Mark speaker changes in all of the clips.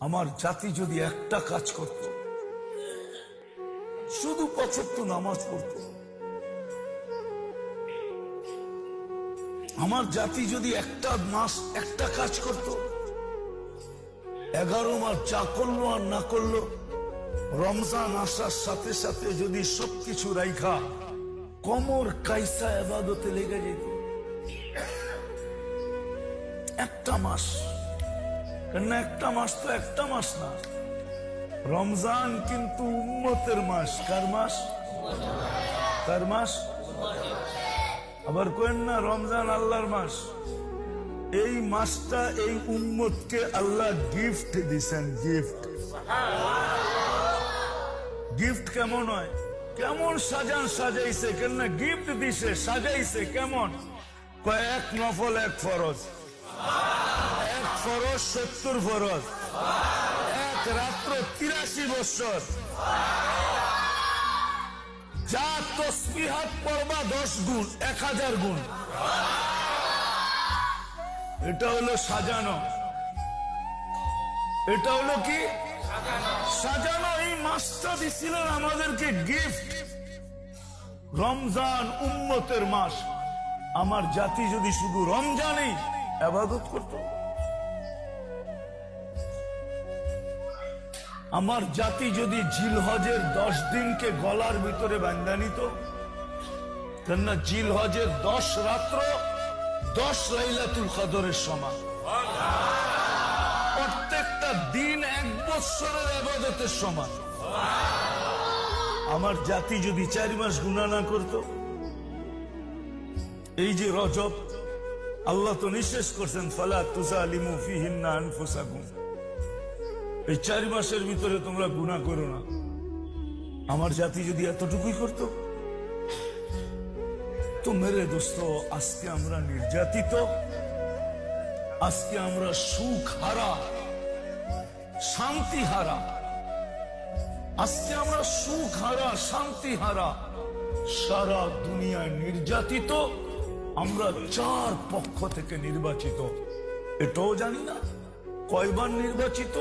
Speaker 1: আমার জাতি যদি একটা কাজ করত, শুধু ৫ নামাজ পড়ত, আমার জাতি যদি একটা মাস একটা কাজ করত, 11 মাস যা করলো আর না করলো, রমজান আসার সাথে সাথে যদি সবকিছু রাইখা কমর কাইসা ইবাদতে লেগে যেত, একটা মাস, কেন একটা মাস তো একটা মাস না, রমজান কিন্তু উম্মতের মাস। কার মাস? কার মাস? আবার কেন না রমজান আল্লাহর মাস। এই মাসটা এই উম্মতকে আল্লাহ গিফট দিছেন। গিফট, গিফট কেমন হয়? কেমন সাজান সাজাইছে, কেন না গিফট দিছে, সাজাইছে কেমন? এক নফল এক ফরজ, এক ফরজ 70 ফরজ, এক রাত্র 83 বছর, যা তসবিহাত পড়বা 10 গুণ, 1000 গুণ। এটা হলো সাজানো, এটা হলো কি সাজানো। এই মাসটা দিছিলেন আমাদেরকে গিফট। রমজান উম্মতের মাস। আমার জাতি যদি শুধু রমজানেই ইবাদত করত, আমার জাতি যদি জিলহজের 10 দিনকে গলার ভিতরে বাঁধা নিত, কেননা জিলহজের 10 রাত্র 10 লাইলাতুল কদরের সমান, প্রত্যেকটা দিন 1 বছরের ইবাদতের সমান। আমার জাতি যদি 4 মাস গুনাহ না করত, এই যে রজব, আল্লাহ তো নিষেধ করছেন ফালা তুযালিমু ফীহিন্না আনফুসাকুম, এই 4 মাসের ভিতরে তোমরা গুনাহ করো না। আমার জাতি যদি এতটুকুই করত, তো মেরে দোস্ত, আজকে আমরা নির্যাতিত, আজকে আমরা সুখ হারা, শান্তি হারা, আজকে আমরা সুখ হারা, শান্তি হারা, সারা দুনিয়ায় নির্যাতিত। আমরা 4 পক্ষ থেকে নির্বাচিত, এটাও জানি না। কয়বার নির্বাচিত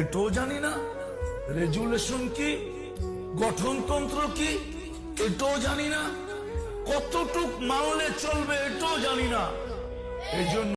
Speaker 1: এটাও জানি না। রেজুলেশন কি, গঠনতন্ত্র কি, এটাও জানি না। কতটুক মানলে চলবে এটাও জানি না। এই জন্য